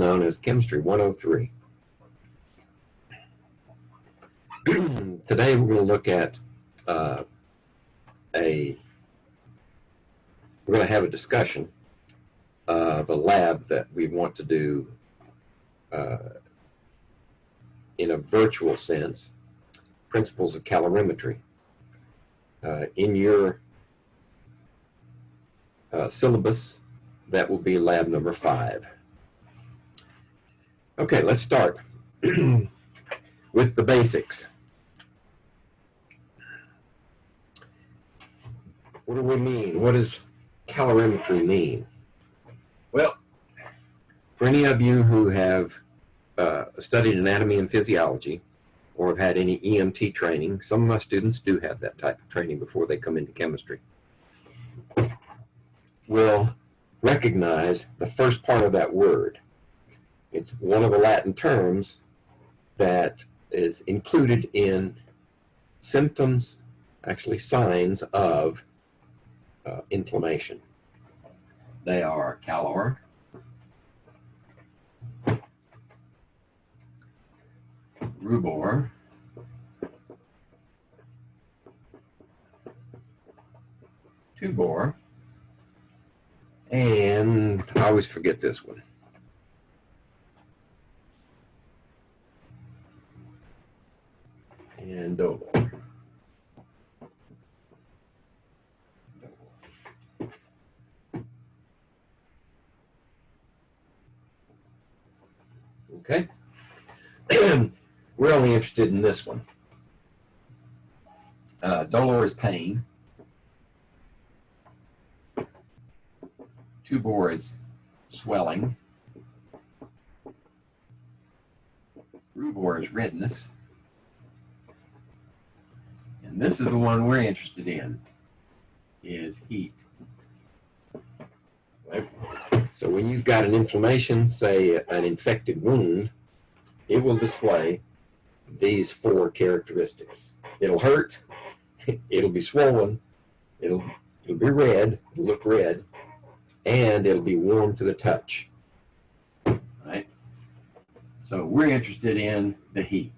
known as Chemistry 103. Today we're going to look at we're going to have a discussion of a lab that we want to do in a virtual sense, principles of calorimetry. In your syllabus, that will be lab number 5. Okay, let's start with the basics. What do we mean? What does calorimetry mean? Well, for any of you who have studied anatomy and physiology or have had any EMT training, some of my students do have that type of training before they come into chemistry, will recognize the first part of that word. It's one of the Latin terms that is included in symptoms, actually signs of inflammation. They are calor, rubor, tubor, and I always forget this one. And dolor. Okay. We're only interested in this one. Dolor is pain. Tubor is swelling. Rubor is redness. And this is the one we're interested in, is heat. Right? So when you've got an inflammation, say an infected wound, it will display these 4 characteristics. It'll hurt, it'll be swollen, it'll be red, it'll look red, and it'll be warm to the touch. Right? So we're interested in the heat.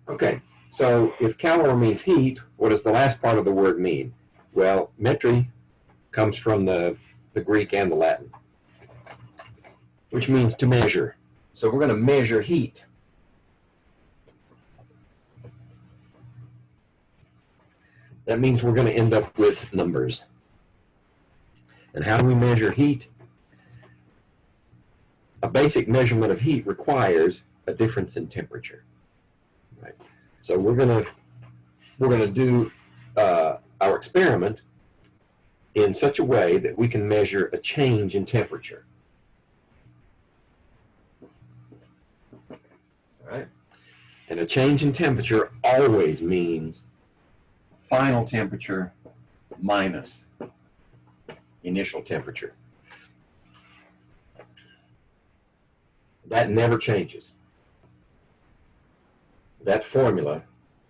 Okay, so if calor means heat, what does the last part of the word mean? Well, metry comes from the Greek and the Latin, which means to measure. So we're going to measure heat. That means we're going to end up with numbers. And how do we measure heat? A basic measurement of heat requires a difference in temperature. Right? So we're going to do our experiment in such a way that we can measure a change in temperature. All right? And a change in temperature always means final temperature minus initial temperature. That never changes. That formula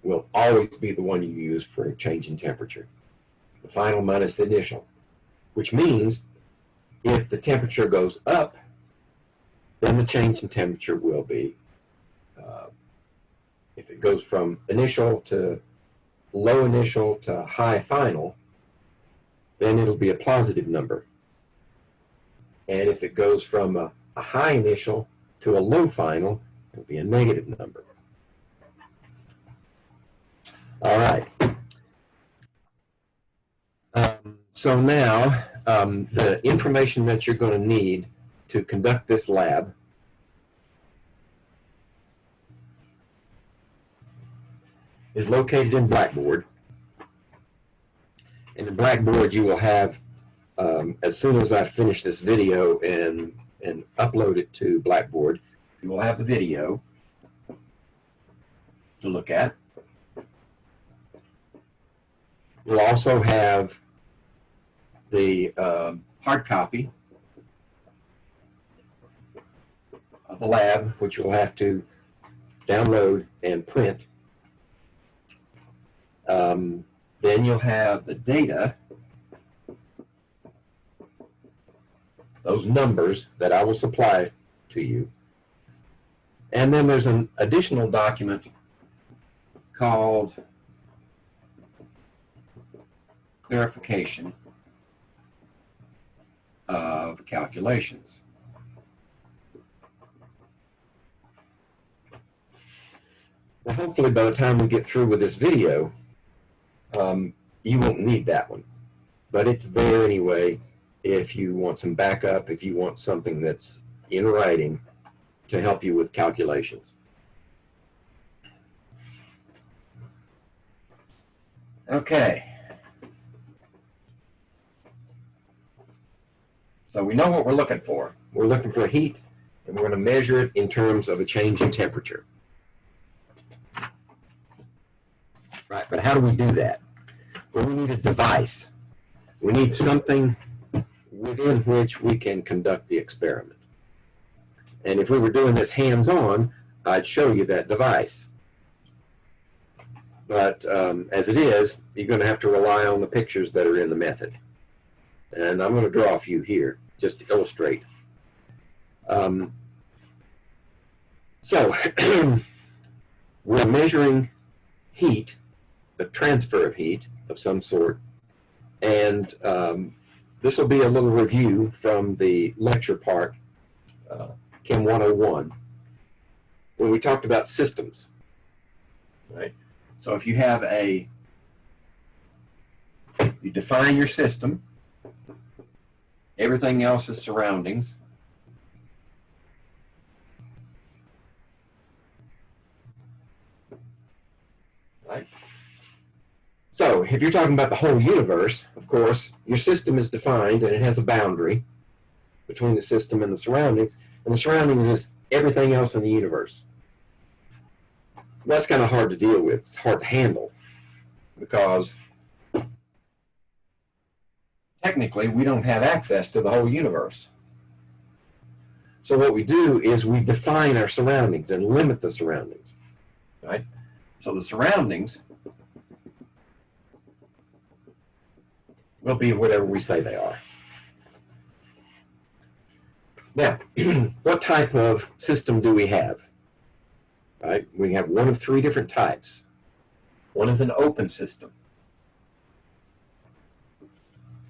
will always be the one you use for a change in temperature. The final minus the initial, which means if the temperature goes up, then the change in temperature will be, if it goes from initial to low initial to high final, then it'll be a positive number. And if it goes from a high initial to a low final, it'll be a negative number. All right. So now, the information that you're going to need to conduct this lab is located in Blackboard. And in Blackboard, you will have, as soon as I finish this video and upload it to Blackboard, you will have the video to look at. You'll also have the hard copy of the lab, which you'll have to download and print. Then you'll have the data, those numbers that I will supply to you. And then there's an additional document called clarification of calculations. Now, hopefully by the time we get through with this video, you won't need that one. But it's there anyway if you want some backup, if you want something that's in writing to help you with calculations. Okay. So we know what we're looking for. We're looking for heat, and we're going to measure it in terms of a change in temperature. Right, but how do we do that? Well, we need a device. We need something within which we can conduct the experiment. And if we were doing this hands-on, I'd show you that device. But as it is, you're going to have to rely on the pictures that are in the method. And I'm going to draw a few here just to illustrate. So we're measuring heat, a transfer of heat of some sort, and this will be a little review from the lecture part, Chem 101, when we talked about systems. Right? So if you have you define your system, everything else is surroundings. Right? So if you're talking about the whole universe, of course, your system is defined and it has a boundary between the system and the surroundings is just everything else in the universe. That's kind of hard to deal with. It's hard to handle because technically we don't have access to the whole universe. So what we do is we define our surroundings and limit the surroundings. Right? So the surroundings will be whatever we say they are. Now, what type of system do we have? Right? We have one of three different types. One is an open system,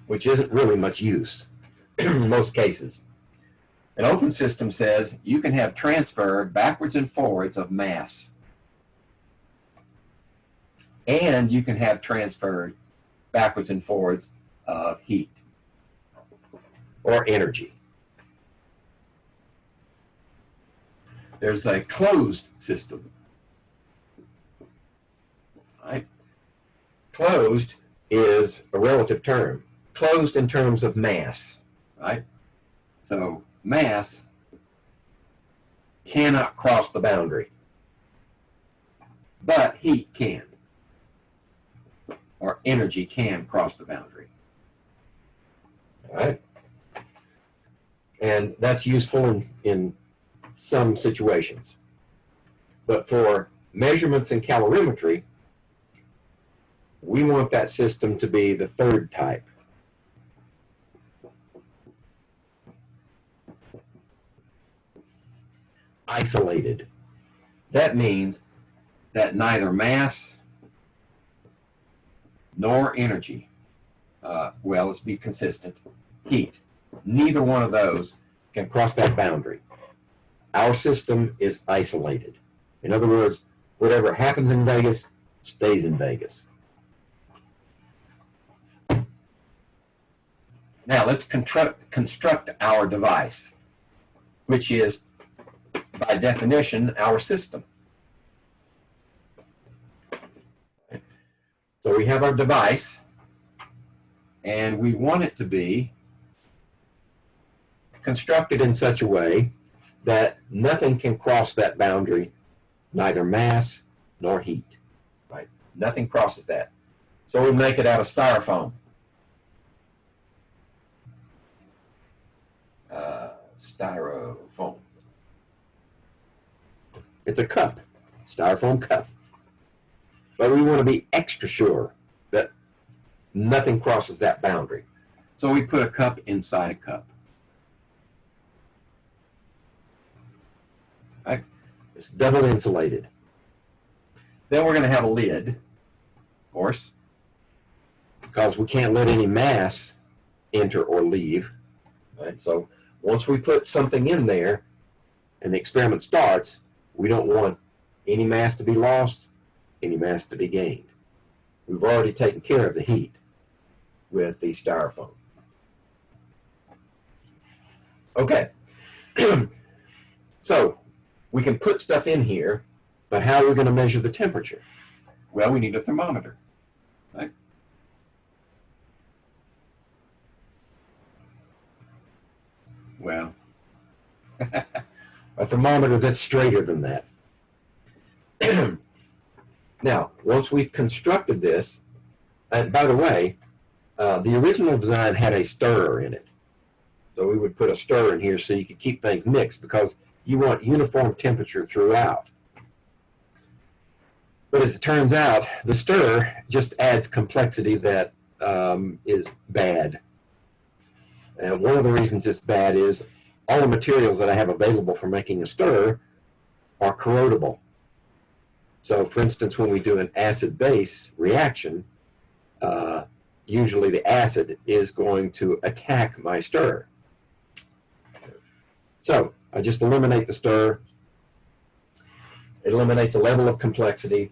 which isn't really much use in most cases. An open system says you can have transfer backwards and forwards of mass. And you can have transferred backwards and forwards of heat or energy. There's a closed system. Right? Closed is a relative term. Closed in terms of mass. Right? So mass cannot cross the boundary, but heat can, or energy can cross the boundary. All right? And that's useful in some situations. But for measurements in calorimetry, we want that system to be the third type. Isolated. That means that neither mass nor energy, well, let's be consistent, heat, neither one of those can cross that boundary. Our system is isolated. In other words, whatever happens in Vegas stays in Vegas. Now let's construct our device, which is, by definition, our system. So we have our device, and we want it to be constructed in such a way that nothing can cross that boundary, neither mass nor heat. Right? Nothing crosses that. So we make it out of styrofoam. Styrofoam. It's a cup, styrofoam cup. But we want to be extra sure that nothing crosses that boundary. So we put a cup inside a cup. Right? It's double insulated. Then we're going to have a lid, of course, because we can't let any mass enter or leave. Right? So once we put something in there and the experiment starts, we don't want any mass to be lost, any mass to be gained. We've already taken care of the heat with the styrofoam. Okay, so we can put stuff in here, but how are we going to measure the temperature? Well, we need a thermometer, right? Well, a thermometer that's straighter than that. Now, once we've constructed this, and by the way, the original design had a stirrer in it. So we would put a stirrer in here so you could keep things mixed because you want uniform temperature throughout. But as it turns out, the stirrer just adds complexity that is bad. And one of the reasons it's bad is all the materials that I have available for making a stirrer are corrodable. So for instance, when we do an acid-base reaction, usually the acid is going to attack my stirrer. So I just eliminate the stirrer. It eliminates a level of complexity.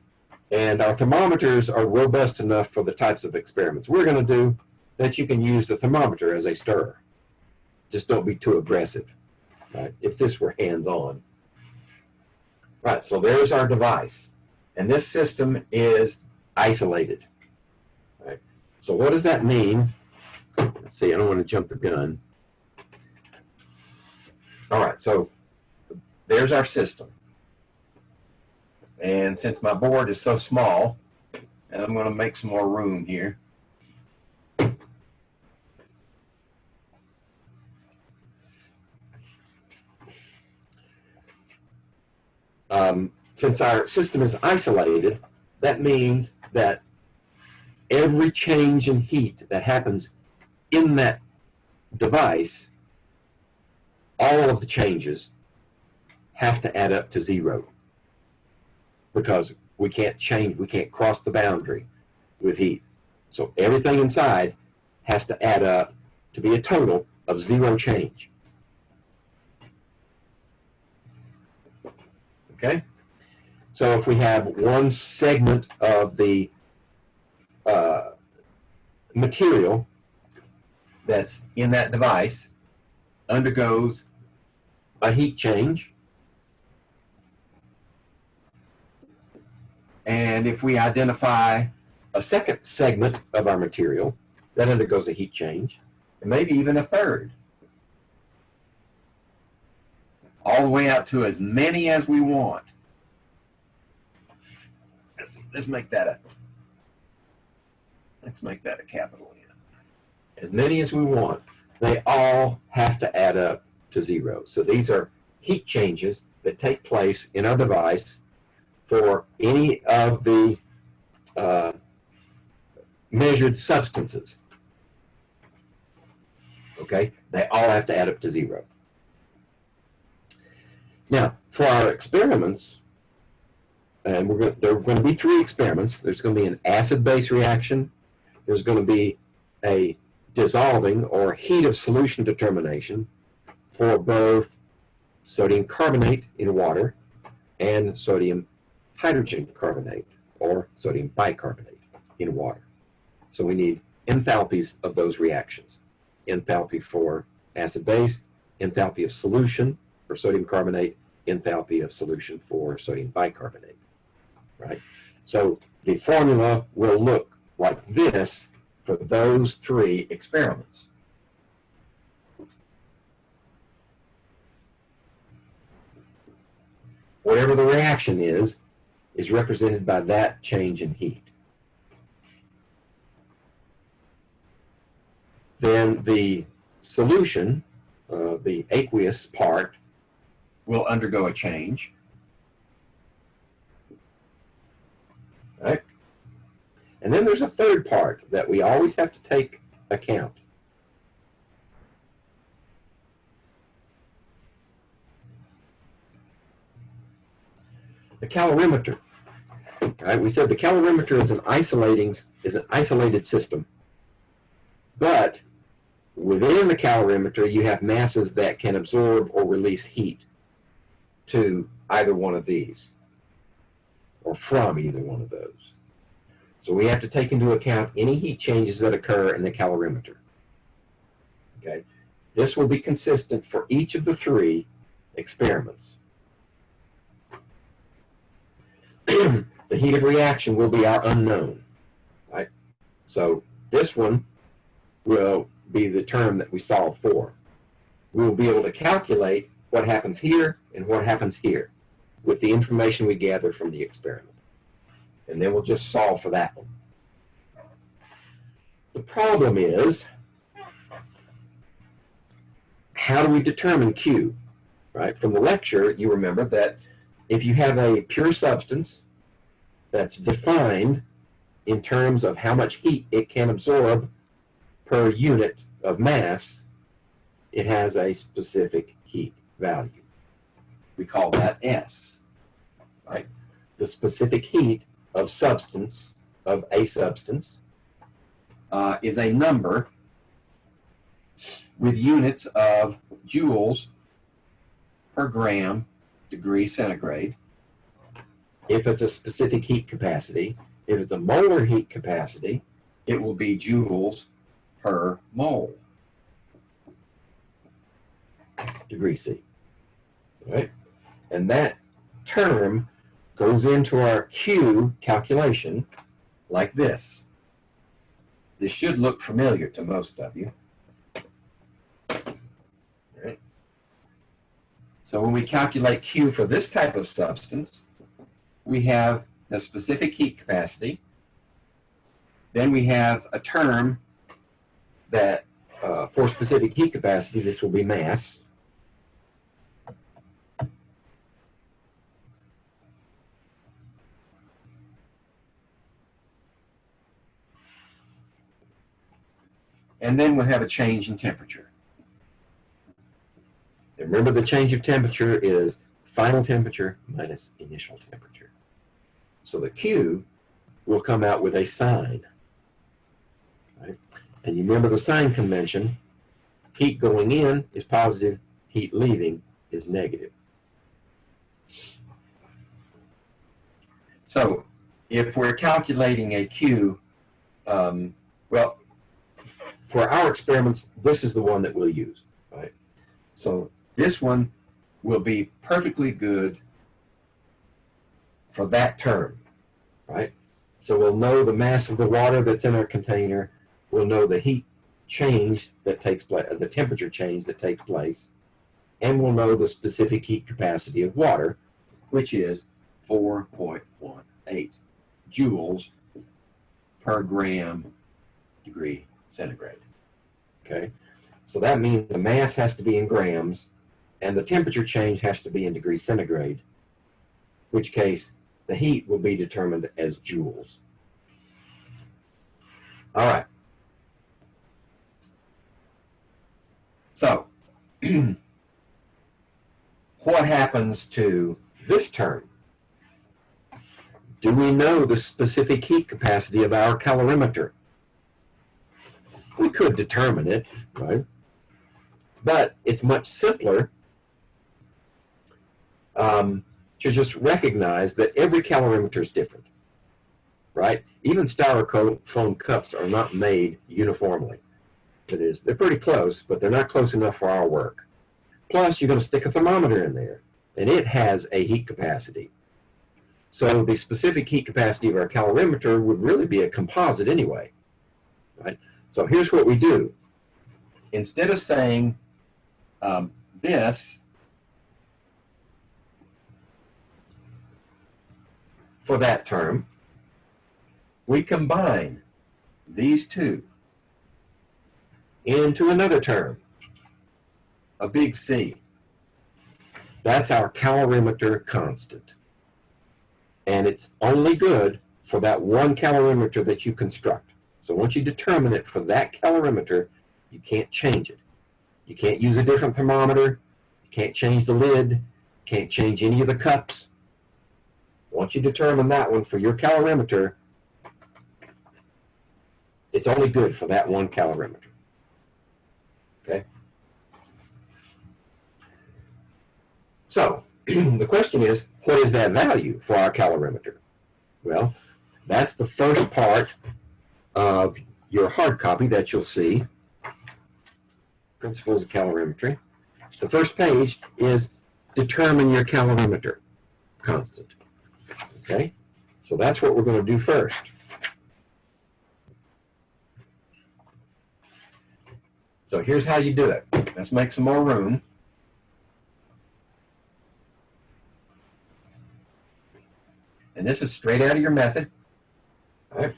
And our thermometers are robust enough for the types of experiments we're going to do that you can use the thermometer as a stirrer. Just don't be too aggressive, right? If this were hands-on. Right, so there's our device. And this system is isolated. Right? So what does that mean? Let's see, I don't want to jump the gun. All right, so there's our system. And since my board is so small, and I'm going to make some more room here. Since our system is isolated, that means that every change in heat that happens in that device, all of the changes have to add up to 0 because we can't change, we can't cross the boundary with heat. So everything inside has to add up to be a total of 0 change. Okay? So if we have one segment of the material that's in that device undergoes a heat change, and if we identify a second segment of our material that undergoes a heat change, and maybe even a third, all the way out to as many as we want. Let's make that a capital N. As many as we want. They all have to add up to 0. So these are heat changes that take place in our device for any of the measured substances. Okay? They all have to add up to 0. Now, for our experiments, and there are going to be 3 experiments. There's going to be an acid-base reaction. There's going to be a dissolving or heat of solution determination for both sodium carbonate in water and sodium hydrogen carbonate or sodium bicarbonate in water. So we need enthalpies of those reactions. Enthalpy for acid-base, enthalpy of solution for sodium carbonate, enthalpy of solution for sodium bicarbonate. Right? So the formula will look like this for those 3 experiments. Whatever the reaction is represented by that change in heat. Then the solution, the aqueous part, will undergo a change. Right? And then there's a third part that we always have to take account. The calorimeter. Right? We said the calorimeter is an isolated system. But within the calorimeter, you have masses that can absorb or release heat to either one of these, or from either one of those. So we have to take into account any heat changes that occur in the calorimeter. Okay? This will be consistent for each of the three experiments. The heat of reaction will be our unknown. Right? So this one will be the term that we solve for. We will be able to calculate what happens here and what happens here with the information we gather from the experiment. And then we'll just solve for that one. The problem is, how do we determine Q? Right? From the lecture, you remember that if you have a pure substance that's defined in terms of how much heat it can absorb per unit of mass, it has a specific heat value. We call that S. Right? The specific heat of substance, of a substance, is a number with units of joules per gram degree centigrade. If it's a specific heat capacity, if it's a molar heat capacity, it will be joules per mole degree C. Right? And that term goes into our Q calculation like this. This should look familiar to most of you. Right? So when we calculate Q for this type of substance, we have the specific heat capacity. Then we have a term that for specific heat capacity, this will be mass. And then we'll have a change in temperature. And remember, the change of temperature is final temperature minus initial temperature. So the Q will come out with a sign. Right? And you remember the sign convention, heat going in is positive, heat leaving is negative. So if we're calculating a Q, well, for our experiments, this is the one that we'll use. Right? So this one will be perfectly good for that term. Right? So we'll know the mass of the water that's in our container. We'll know the heat change that takes place, the temperature change that takes place, and we'll know the specific heat capacity of water, which is 4.18 joules per gram degree centigrade. Okay, so that means the mass has to be in grams, and the temperature change has to be in degrees centigrade, in which case the heat will be determined as joules. All right. So, what happens to this term? Do we know the specific heat capacity of our calorimeter? We could determine it, right? But it's much simpler to just recognize that every calorimeter is different, right? Even styrofoam cups are not made uniformly. They're pretty close, but they're not close enough for our work. Plus, you're going to stick a thermometer in there, and it has a heat capacity. So the specific heat capacity of our calorimeter would really be a composite anyway, right? So here's what we do. Instead of saying this for that term, we combine these two into another term, a big C. That's our calorimeter constant. And it's only good for that one calorimeter that you construct. So once you determine it for that calorimeter, you can't change it. You can't use a different thermometer. You can't change the lid. You can't change any of the cups. Once you determine that one for your calorimeter, it's only good for that one calorimeter. Okay? So, the question is, what is that value for our calorimeter? Well, that's the first part of your hard copy that you'll see, Principles of Calorimetry. The first page is determine your calorimeter constant. Okay? So that's what we're going to do first. So here's how you do it. Let's make some more room. And this is straight out of your method. All right.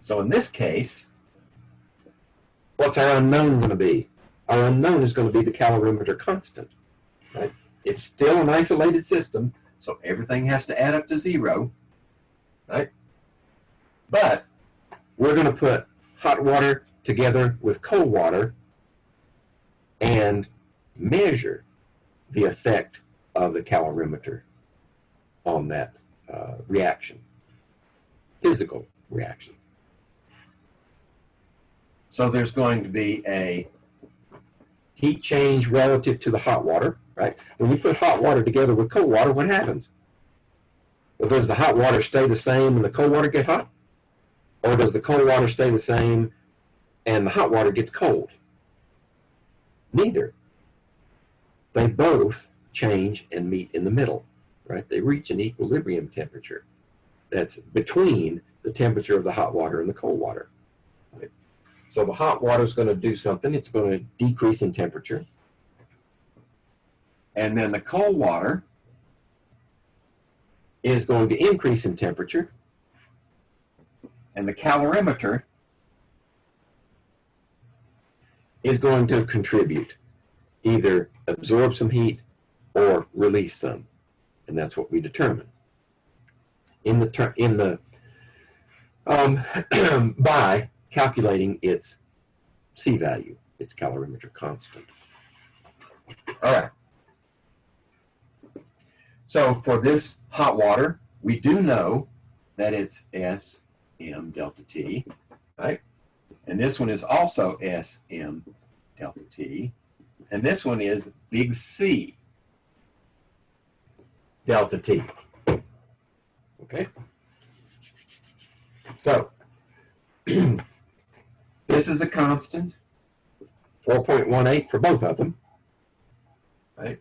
So in this case, what's our unknown going to be? Our unknown is going to be the calorimeter constant. Right? It's still an isolated system, so everything has to add up to 0. Right? But we're going to put hot water together with cold water and measure the effect of the calorimeter on that reaction, physical reaction. So there's going to be a heat change relative to the hot water, right? When you put hot water together with cold water, what happens? Well, does the hot water stay the same and the cold water get hot? Or does the cold water stay the same and the hot water gets cold? Neither. They both change and meet in the middle, right? They reach an equilibrium temperature that's between the temperature of the hot water and the cold water. Right? So the hot water is going to do something. It's going to decrease in temperature. And then the cold water is going to increase in temperature. And the calorimeter is going to contribute, either absorb some heat or release some, and that's what we determine by calculating its C value, its calorimeter constant. All right. So for this hot water, we do know that it's SM delta T, right? And this one is also SM delta T. And this one is big C delta T. Okay? So, this is a constant, 4.18 for both of them. Right?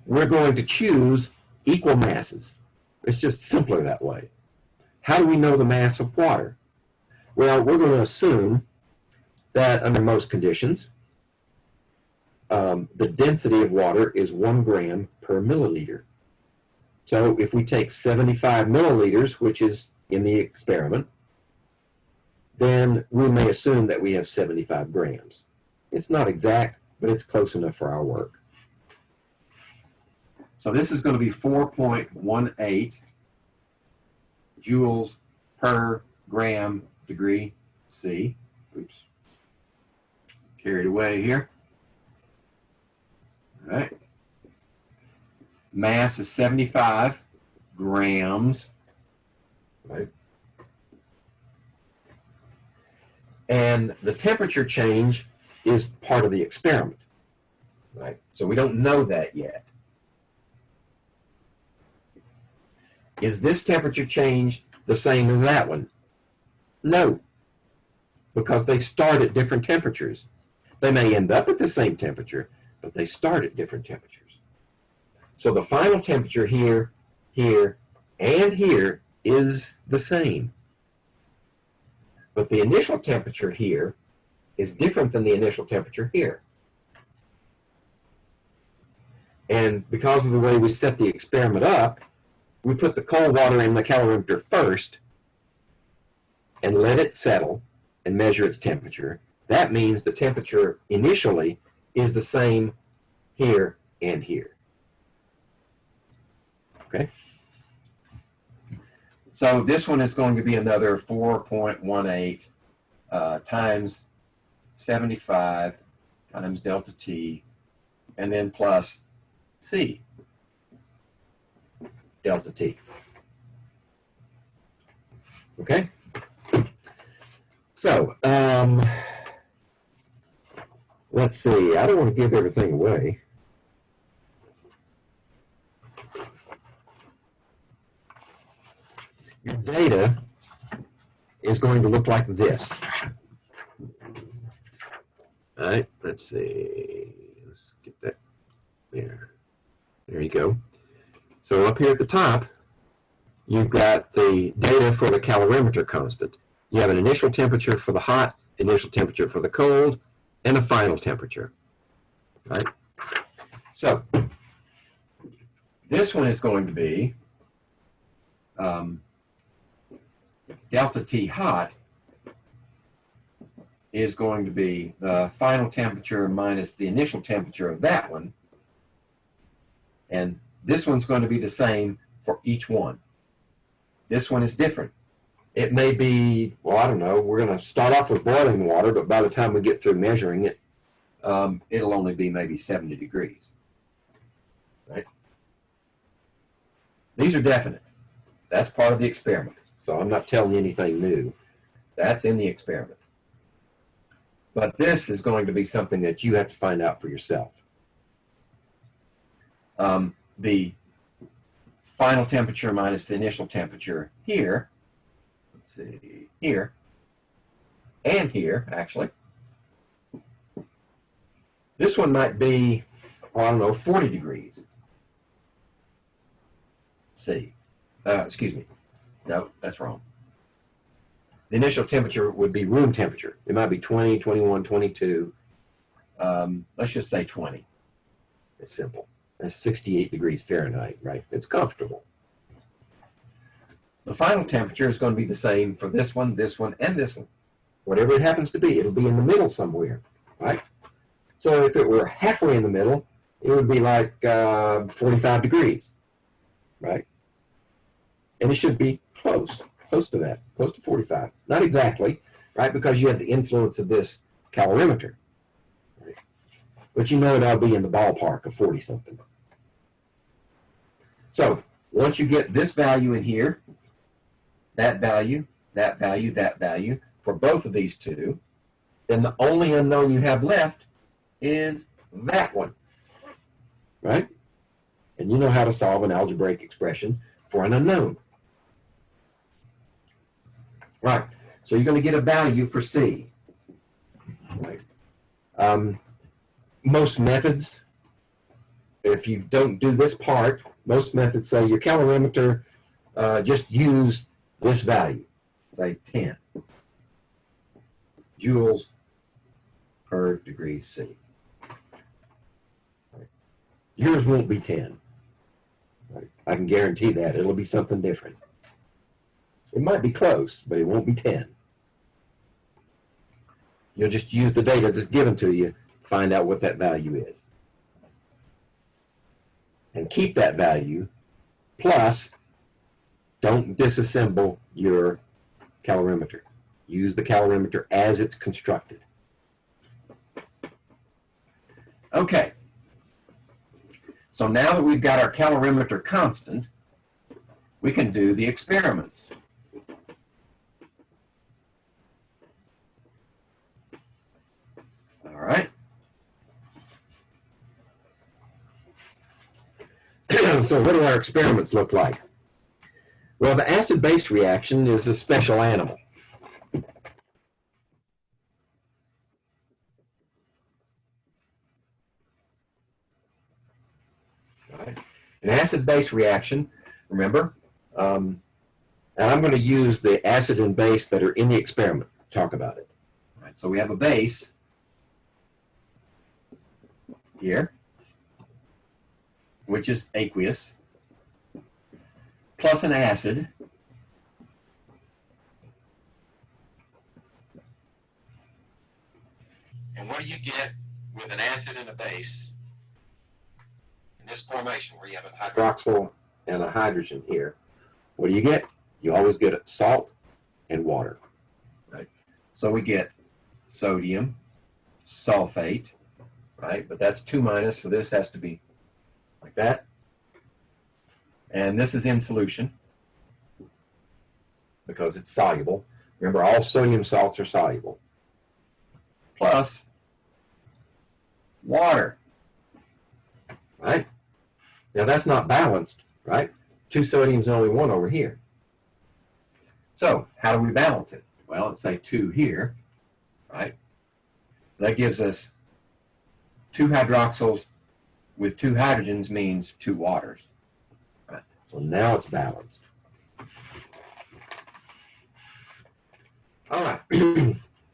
We're going to choose equal masses. It's just simpler that way. How do we know the mass of water? Well, we're going to assume that under most conditions, the density of water is 1 gram per milliliter. So if we take 75 milliliters, which is in the experiment, then we may assume that we have 75 grams. It's not exact, but it's close enough for our work. So this is going to be 4.18 joules per gram degree C. Oops. Carried away here. All right. Mass is 75 grams. Right. And the temperature change is part of the experiment. Right. So we don't know that yet. Is this temperature change the same as that one? No, because they start at different temperatures. They may end up at the same temperature, but they start at different temperatures. So the final temperature here, here, and here is the same. But the initial temperature here is different than the initial temperature here. And because of the way we set the experiment up, we put the cold water in the calorimeter first and let it settle and measure its temperature. That means the temperature initially is the same here and here. Okay. So this one is going to be another 4.18 times 75 times delta T, and then plus C delta T. Okay? So, let's see. I don't want to give everything away. Your data is going to look like this. All right, let's see. Let's get that there. There you go. So up here at the top, you've got the data for the calorimeter constant. You have an initial temperature for the hot, initial temperature for the cold, and a final temperature. Right? So this one is going to be delta T hot is going to be the final temperature minus the initial temperature of that one. And this one's going to be the same for each one. This one is different. It may be, well, I don't know, we're going to start off with boiling water, but by the time we get through measuring it, it'll only be maybe 70 degrees. Right? These are definite. That's part of the experiment. So I'm not telling you anything new. That's in the experiment. But this is going to be something that you have to find out for yourself. The final temperature minus the initial temperature here, let's see, here, and here, actually. This one might be, I don't know, 40 degrees. C. Excuse me. No, that's wrong. The initial temperature would be room temperature. It might be 20, 21, 22. Let's just say 20. It's simple. That's 68 degrees Fahrenheit, right? It's comfortable. The final temperature is going to be the same for this one, and this one. Whatever it happens to be, it'll be in the middle somewhere, right? So if it were halfway in the middle, it would be like 45 degrees, right? And it should be close to that, close to 45. Not exactly, right? Because you have the influence of this calorimeter. Right? But you know it'll be in the ballpark of 40-something. So once you get this value in here, that value, that value, that value, for both of these two, then the only unknown you have left is that one, right? And you know how to solve an algebraic expression for an unknown. Right, so you're going to get a value for C. Right. Most methods, if you don't do this part, most methods say your calorimeter, just use this value, say 10 joules per degree C. Right. Yours won't be 10. Right. I can guarantee that. It'll be something different. It might be close, but it won't be 10. You'll just use the data that's given to you, find out what that value is. And keep that value, plus don't disassemble your calorimeter. Use the calorimeter as it's constructed. Okay. So now that we've got our calorimeter constant, we can do the experiments. All right. So what do our experiments look like? Well, the acid-base reaction is a special animal. All right. An acid-base reaction, remember, and I'm going to use the acid and base that are in the experiment to talk about it. All right. So we have a base here, which is aqueous, plus an acid, and what do you get with an acid and a base in this formation where you have a hydroxyl and a hydrogen here. What do you get? You always get salt and water. Right? So we get sodium sulfate, right? But that's 2 minus, so this has to be like that. And this is in solution because it's soluble. Remember, all sodium salts are soluble. Plus water, right? Now that's not balanced, right? 2 sodiums and only 1 over here. So how do we balance it? Well, let's say 2 here, right? That gives us 2 hydroxyls with 2 hydrogens means 2 waters. Right? So now it's balanced. All right.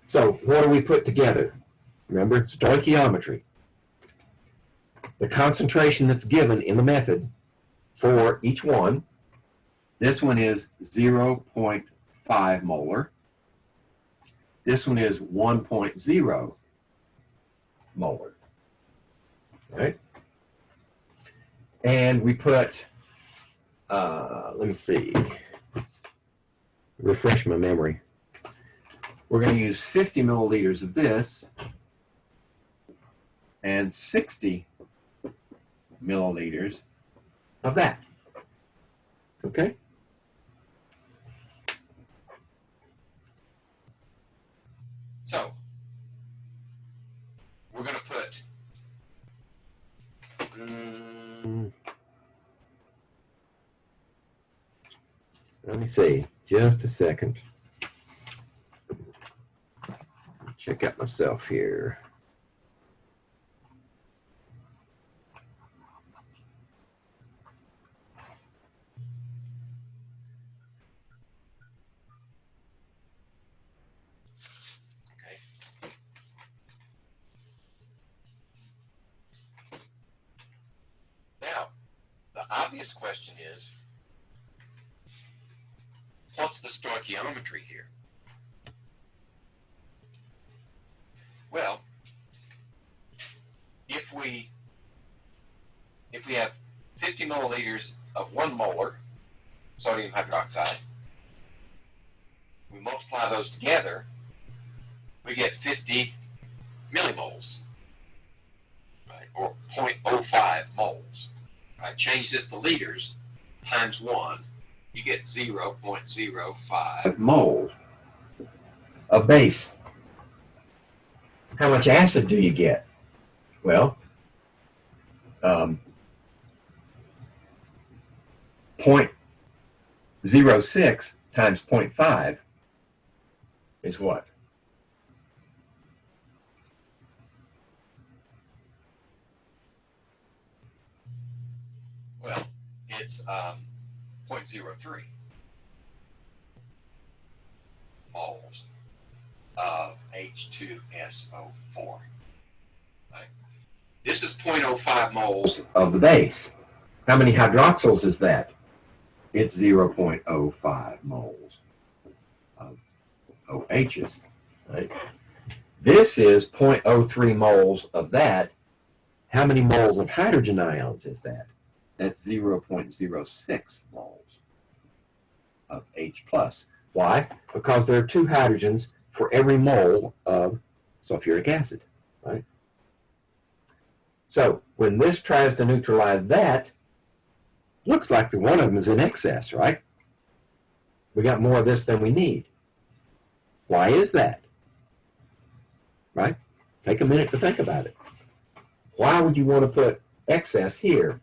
So what do we put together? Remember, stoichiometry. The concentration that's given in the method for each one. This one is 0.5 molar. This one is 1.0 molar. Right? And we put, let me see, refresh my memory. We're going to use 50 milliliters of this and 60 milliliters of that. Okay? So, we're going to put let me see, just a second. Check out myself here. Now, the obvious question is, what's the stoichiometry here? Well, if we have 50 milliliters of 1 molar sodium hydroxide, we multiply those together, we get 50 millimoles, right, or 0.05 moles. Right? Change this to liters times 1, you get 0.05 moles of base. How much acid do you get? Well, 0.06 times 0.5 is what? Well, it's 0.03 moles of H2SO4. Right? This is 0.05 moles of the base. How many hydroxyls is that? It's 0.05 moles of OHs. Right? This is 0.03 moles of that. How many moles of hydrogen ions is that? That's 0.06 moles of H+. Why? Because there are 2 hydrogens for every mole of sulfuric acid, right? So when this tries to neutralize that, looks like the one of them is in excess, right? We got more of this than we need. Why is that? Right? Take a minute to think about it. Why would you want to put excess here?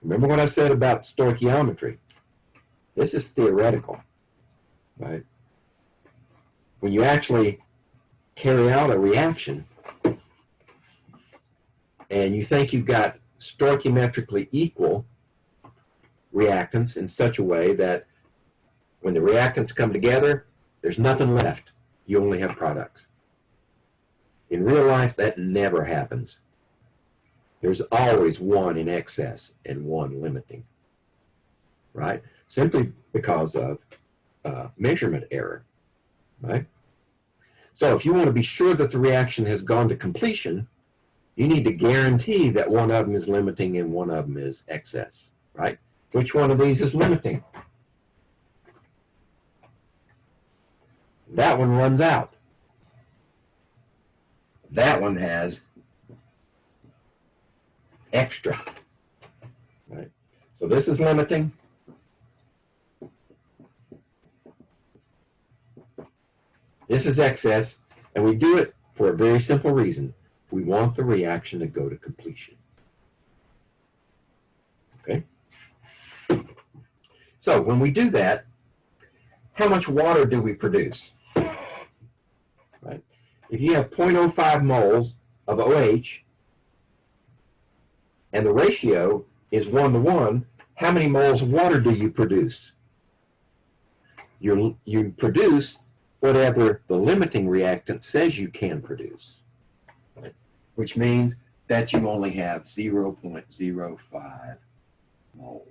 Remember what I said about stoichiometry? This is theoretical, right? When you actually carry out a reaction and you think you've got stoichiometrically equal reactants in such a way that when the reactants come together, there's nothing left. You only have products. In real life, that never happens. There's always one in excess and one limiting, right? Simply because of measurement error, right? So if you want to be sure that the reaction has gone to completion, you need to guarantee that one of them is limiting and one of them is excess, right? Which one of these is limiting? That one runs out. That one has extra. Right? So this is limiting. This is excess, and we do it for a very simple reason. We want the reaction to go to completion. Okay? So when we do that, how much water do we produce? Right? If you have 0.05 moles of OH, and the ratio is 1:1, how many moles of water do you produce? You produce whatever the limiting reactant says you can produce, right? Which means that you only have 0.05 moles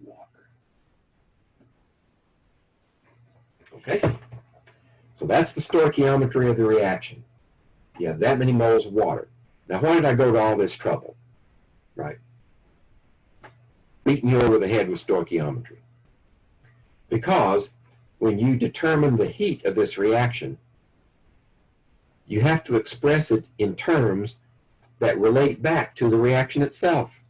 water. Okay? So that's the stoichiometry of the reaction. You have that many moles of water. Now, why did I go to all this trouble? Right? Beating you over the head with stoichiometry. Because when you determine the heat of this reaction, you have to express it in terms that relate back to the reaction itself.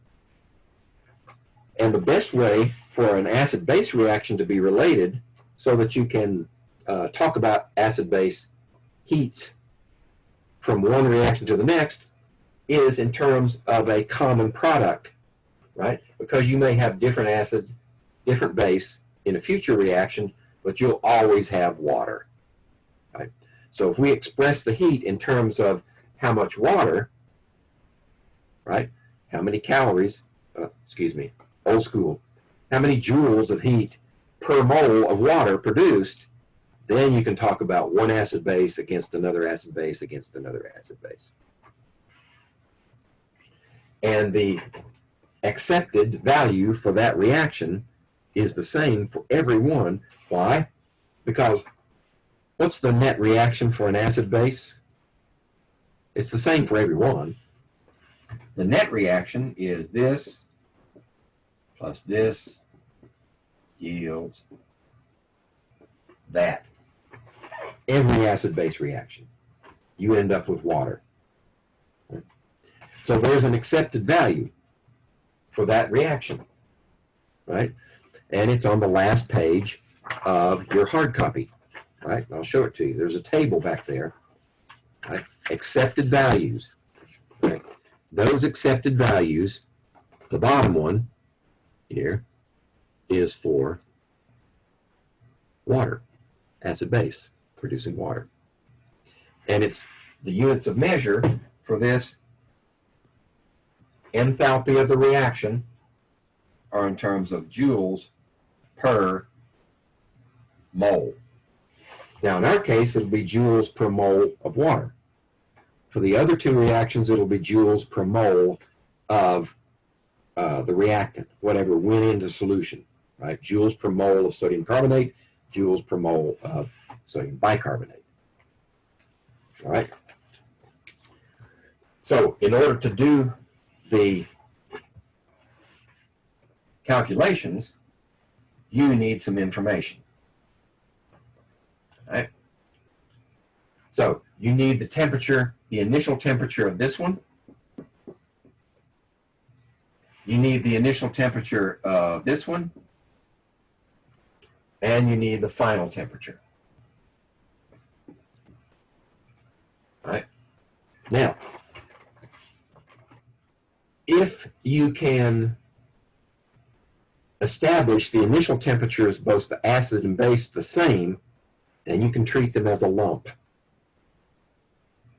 And the best way for an acid-base reaction to be related so that you can talk about acid-base heats from one reaction to the next is in terms of a common product, right? Because you may have different acid, different base in a future reaction, but you'll always have water, right? So if we express the heat in terms of how much water, right? How many calories, old school, how many joules of heat per mole of water produced, then you can talk about one acid base against another acid base against another acid base. And the accepted value for that reaction is the same for every one. Why? Because what's the net reaction for an acid base? It's the same for every one. The net reaction is this plus this yields that. Every acid-base reaction, you end up with water. So there's an accepted value for that reaction, right? And it's on the last page of your hard copy, right? I'll show it to you. There's a table back there, right? Accepted values, right? Those accepted values, the bottom one here is for water, acid base, producing water. And it's the units of measure for this enthalpy of the reaction are in terms of joules per mole. Now in our case, it'll be joules per mole of water. For the other two reactions, it'll be joules per mole of the reactant, whatever went into solution, right? Joules per mole of sodium carbonate, joules per mole of sodium bicarbonate. All right? So in order to do the calculations, you need some information. All right? So you need the temperature, the initial temperature of this one. You need the initial temperature of this one. And you need the final temperature. All right? Now, if you can establish the initial temperatures, both the acid and base, the same, then you can treat them as a lump.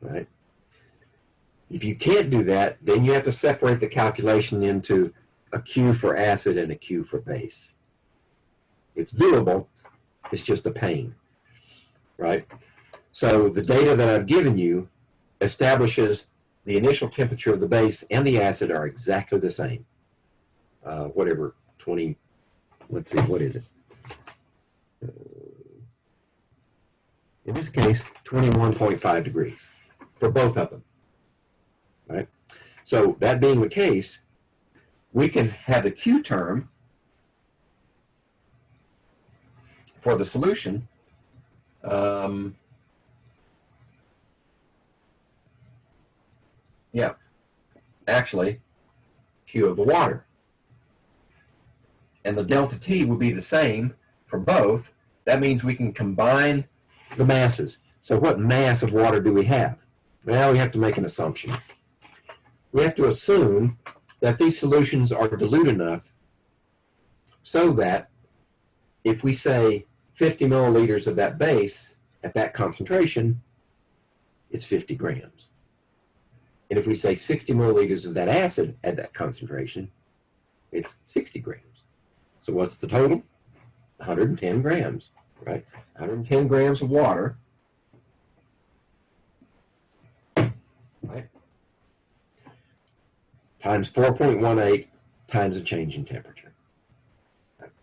Right? If you can't do that, then you have to separate the calculation into a Q for acid and a Q for base. It's doable, it's just a pain, right? So the data that I've given you establishes the initial temperature of the base and the acid are exactly the same. Whatever, 20, let's see, what is it? In this case, 21.5 degrees for both of them, right? So that being the case, we can have the Q term for the solution yeah, actually, Q of the water. And the delta T will be the same for both. That means we can combine the masses. So what mass of water do we have? Well, we have to make an assumption. We have to assume that these solutions are dilute enough so that if we say 50 milliliters of that base at that concentration, it's 50 grams. And if we say 60 milliliters of that acid at that concentration, it's 60 grams. So what's the total? 110 grams, right? 110 grams of water, right? Times 4.18 times a change in temperature.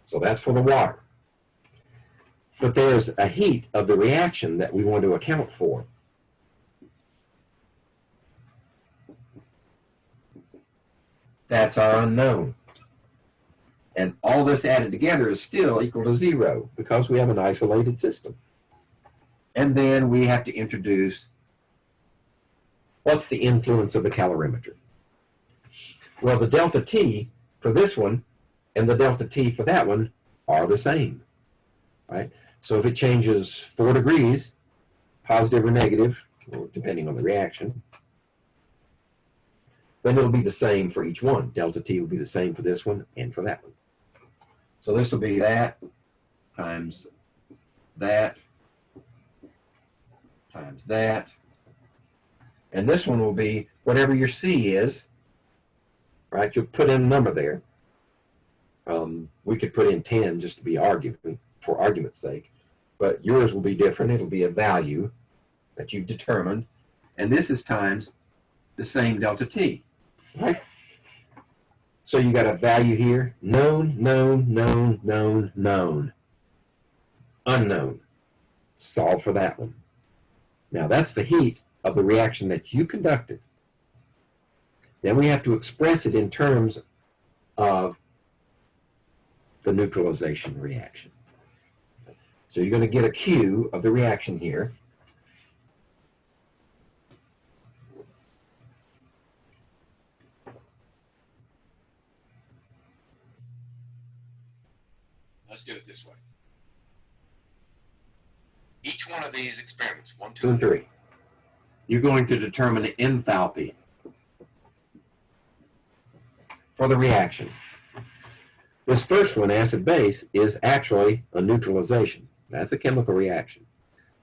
So that's for the water. But there's a heat of the reaction that we want to account for. That's our unknown. And all this added together is still equal to 0 because we have an isolated system. And then we have to introduce what's the influence of the calorimeter. Well, the delta T for this one and the delta T for that one are the same, right? So if it changes 4 degrees, positive or negative, or depending on the reaction, then it'll be the same for each one. Delta T will be the same for this one and for that one. So this will be that times that times that. And this one will be whatever your C is, right? You'll put in a number there. We could put in 10 just to be arguing, for argument's sake. But yours will be different. It'll be a value that you've determined. And this is times the same delta T, right? So you got a value here, known, known, known, known, known, unknown. Solve for that one. Now that's the heat of the reaction that you conducted. Then we have to express it in terms of the neutralization reaction. So you're going to get a Q of the reaction here. Let's do it this way. Each one of these experiments, 1, 2, and 3, you're going to determine the enthalpy for the reaction. This first one, acid-base, is actually a neutralization. That's a chemical reaction.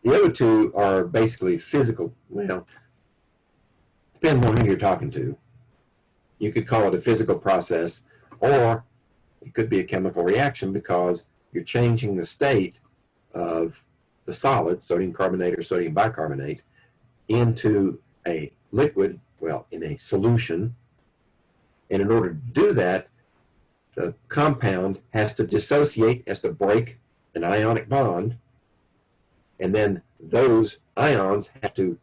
The other two are basically physical. Well, depends on who you're talking to. You could call it a physical process, or it could be a chemical reaction because you're changing the state of the solid, sodium carbonate or sodium bicarbonate, into a liquid, well, in a solution. And in order to do that, the compound has to dissociate, has to break an ionic bond, and then those ions have to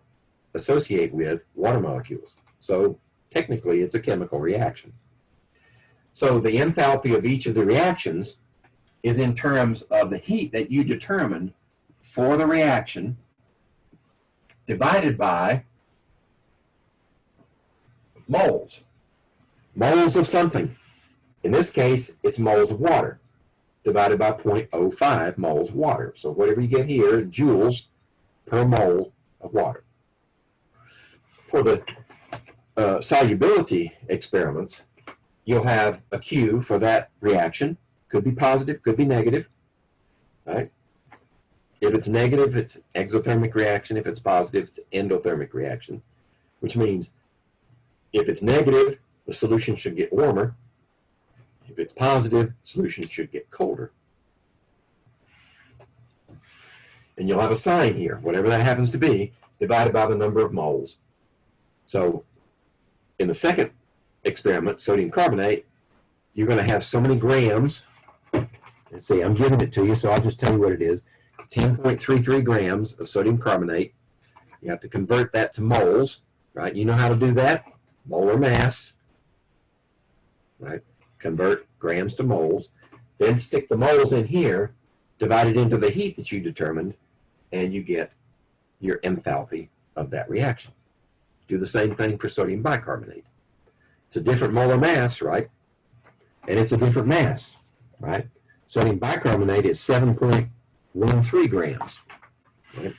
associate with water molecules. So technically, it's a chemical reaction. So the enthalpy of each of the reactions is in terms of the heat that you determine for the reaction divided by moles. Moles of something. In this case, it's moles of water divided by 0.05 moles of water. So whatever you get here, joules per mole of water. For the solubility experiments, you'll have a Q for that reaction. Could be positive, could be negative, right? If it's negative, it's exothermic reaction. If it's positive, it's endothermic reaction, which means if it's negative, the solution should get warmer. If it's positive, solution should get colder. And you'll have a sign here, whatever that happens to be, divided by the number of moles. So in the second experiment, sodium carbonate, you're going to have so many grams. Let's see, I'm giving it to you, so I'll just tell you what it is. 10.33 grams of sodium carbonate. You have to convert that to moles, right? You know how to do that? Molar mass, right? convert grams to moles, then stick the moles in here, divide it into the heat that you determined, and you get your enthalpy of that reaction. Do the same thing for sodium bicarbonate. It's a different molar mass, right? And it's a different mass, right? Sodium bicarbonate is 7.13 grams, right?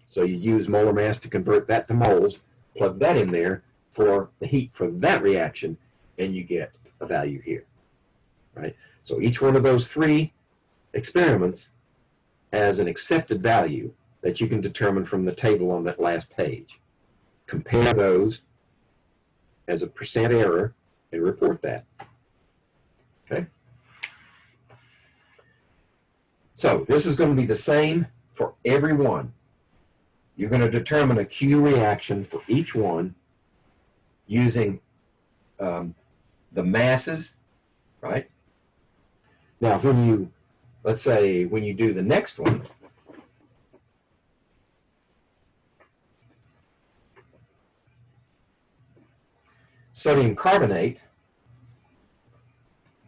So you use molar mass to convert that to moles, plug that in there for the heat for that reaction, and you get a value here, right? So each one of those three experiments has an accepted value that you can determine from the table on that last page. Compare those as a percent error and report that. Okay? So this is going to be the same for every one. You're going to determine a Q reaction for each one using the masses, right? Now, when you, let's say, when you do the next one, sodium carbonate,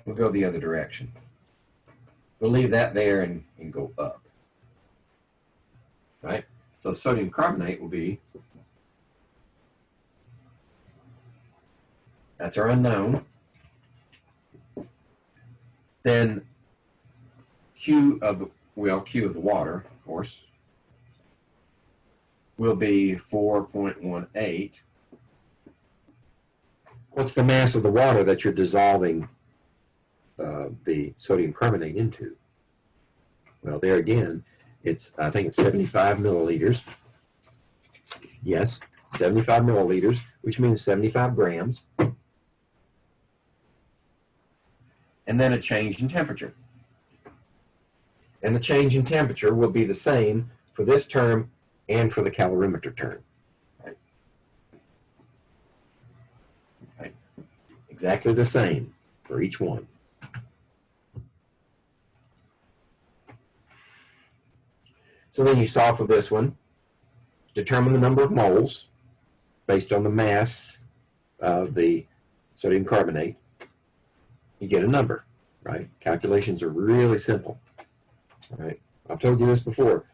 we'll go the other direction. We'll leave that there and go up, right? So sodium carbonate will be, that's our unknown. Then Q of the water, of course, will be 4.18. What's the mass of the water that you're dissolving the sodium carbonate into? Well, there again, I think it's 75 milliliters. Yes, 75 milliliters, which means 75 grams. And then a change in temperature. And the change in temperature will be the same for this term and for the calorimeter term. Right? Right. Exactly the same for each one. So then you solve for this one, determine the number of moles based on the mass of the sodium carbonate. You get a number, right? Calculations are really simple, right? I've told you this before.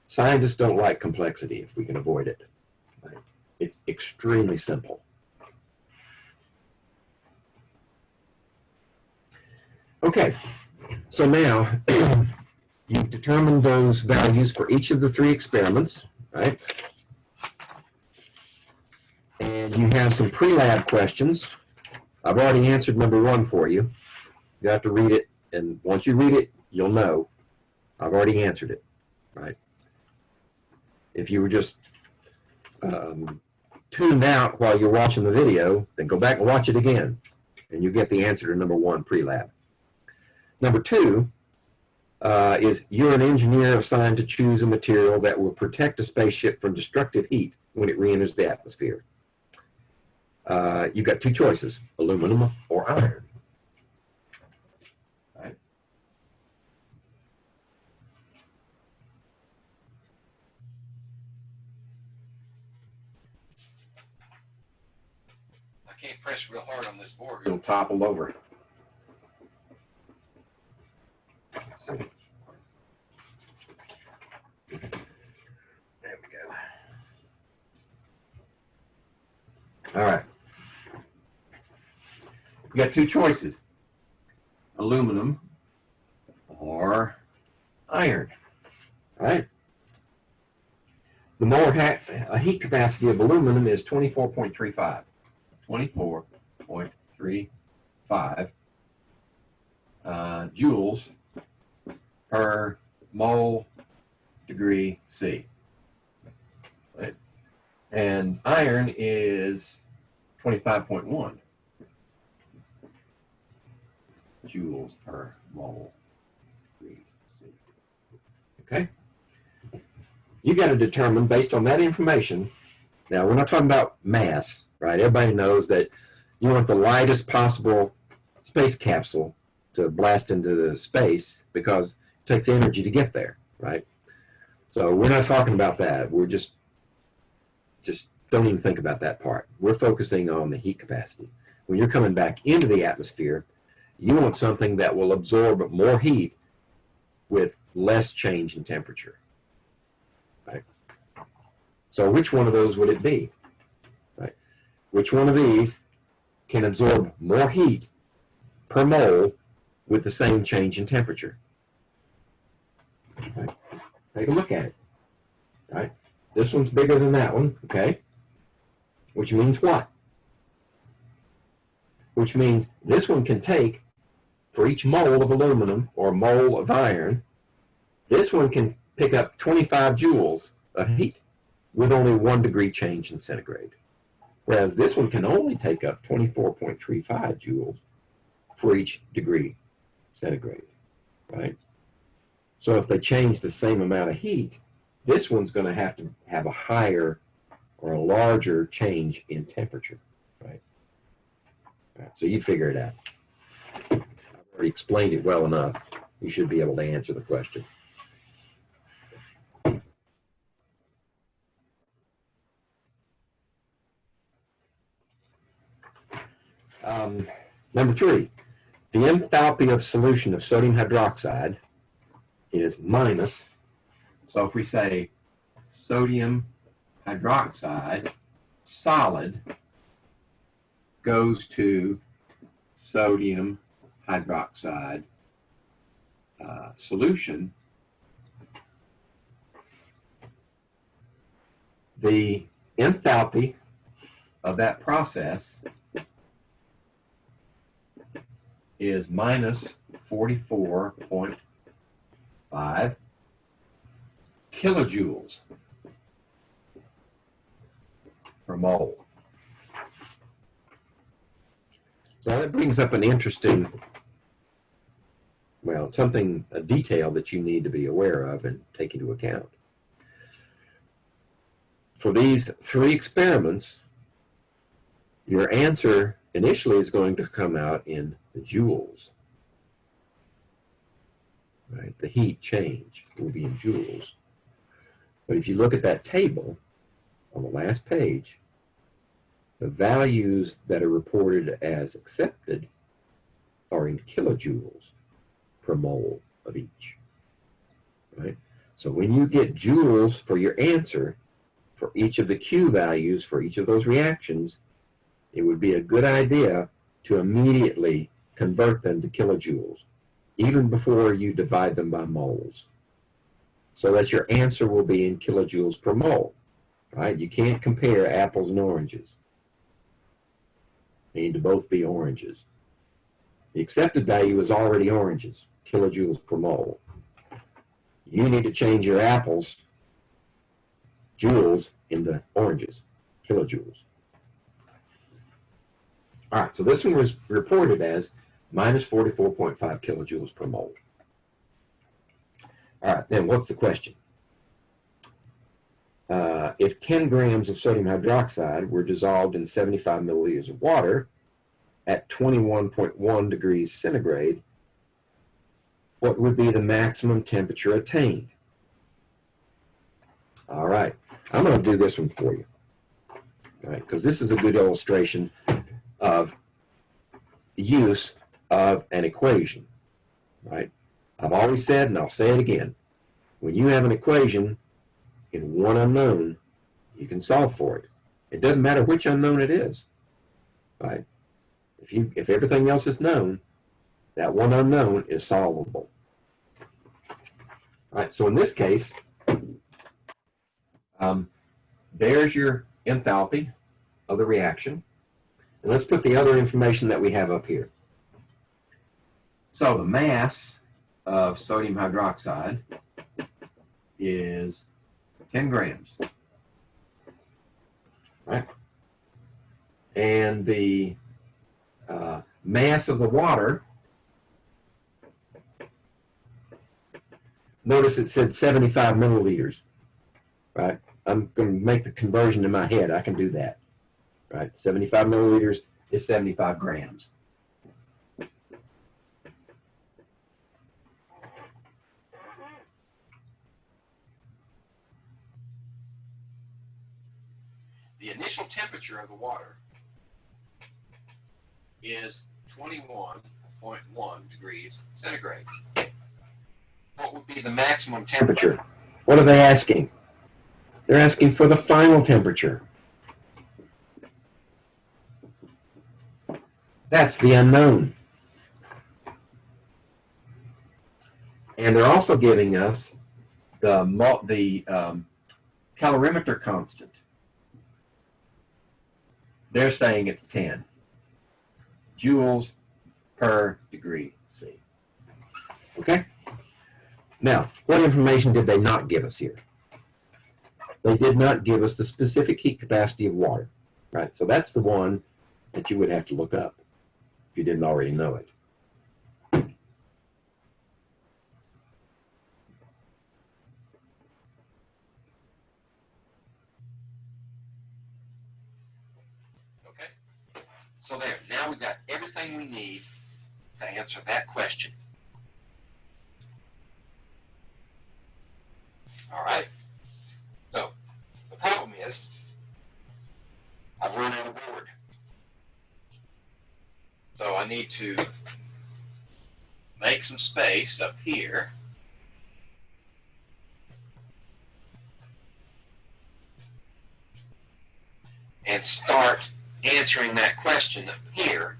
Scientists don't like complexity if we can avoid it. Right? It's extremely simple. Okay, so now you've determined those values for each of the three experiments, right? And you have some pre-lab questions. I've already answered number one for you. You have to read it, and once you read it, you'll know. I've already answered it, right? If you were just tuned out while you're watching the video, then go back and watch it again, and you'll get the answer to number one pre-lab. Number two is you're an engineer assigned to choose a material that will protect a spaceship from destructive heat when it re-enters the atmosphere. You've got two choices, aluminum or iron. Right? I can't press real hard on this board. It'll topple over. Let's see. There we go. All right. You got two choices, aluminum or iron, right? The molar heat capacity of aluminum is 24.35. 24.35 joules per mole degree C. Right? And iron is 25.1 joules per mole degree C. Okay? You got to determine based on that information. Now, we're not talking about mass, right? Everybody knows that you want the lightest possible space capsule to blast into the space because it takes energy to get there, right? So we're not talking about that. We're just don't even think about that part. We're focusing on the heat capacity. when you're coming back into the atmosphere, you want something that will absorb more heat with less change in temperature. Right? So which one of those would it be? Right? Which one of these can absorb more heat per mole with the same change in temperature? Right? Take a look at it. Right? This one's bigger than that one, okay? Which means what? Which means this one can take, for each mole of aluminum or mole of iron, this one can pick up 25 joules of heat with only 1 degree change in centigrade. Whereas this one can only take up 24.35 joules for each degree centigrade, right? So if they change the same amount of heat, this one's going to have a higher or a larger change in temperature, right? All right, so you figure it out. I've already explained it well enough. You should be able to answer the question. Number 3, the enthalpy of solution of sodium hydroxide is minus. So if we say sodium hydroxide solid goes to sodium hydroxide solution, the enthalpy of that process is minus 44.5 kilojoules per mole. So that brings up an interesting, well, a detail that you need to be aware of and take into account. For these 3 experiments, your answer initially is going to come out in the joules. Right? The heat change will be in joules. But if you look at that table on the last page, the values that are reported as accepted are in kilojoules per mole of each. Right? So when you get joules for your answer, for each of the Q values for each of those reactions, it would be a good idea to immediately convert them to kilojoules, even before you divide them by moles, so that your answer will be in kilojoules per mole. Right? You can't compare apples and oranges. They need to both be oranges. The accepted value is already oranges, kilojoules per mole. You need to change your apples, joules, into oranges, kilojoules. All right, so this one was reported as minus 44.5 kilojoules per mole. All right, then what's the question? If 10 grams of sodium hydroxide were dissolved in 75 milliliters of water at 21.1 degrees centigrade, what would be the maximum temperature attained? All right, I'm going to do this one for you, right? Because this is a good illustration of the use of an equation, right? I've always said, and I'll say it again, when you have an equation in one unknown, you can solve for it. It doesn't matter which unknown it is, right? If everything else is known, that one unknown is solvable. All right, so in this case, there's your enthalpy of the reaction. And let's put the other information that we have up here. So the mass of sodium hydroxide is 10 grams. Right? And the mass of the water, notice it said 75 milliliters. Right? I'm going to make the conversion in my head. I can do that. Right? 75 milliliters is 75 grams. The initial temperature of the water is 21.1 degrees centigrade. What would be the maximum temperature? What are they asking? They're asking for the final temperature. That's the unknown. And they're also giving us the calorimeter constant. They're saying it's 10 joules per degree C. Okay? Now, what information did they not give us here? They did not give us the specific heat capacity of water, right? So that's the one that you would have to look up if you didn't already know it. Okay, so there, now we've got everything we need to answer that question. All right, so the problem is I've run out of board. So I need to make some space up here. And start answering that question up here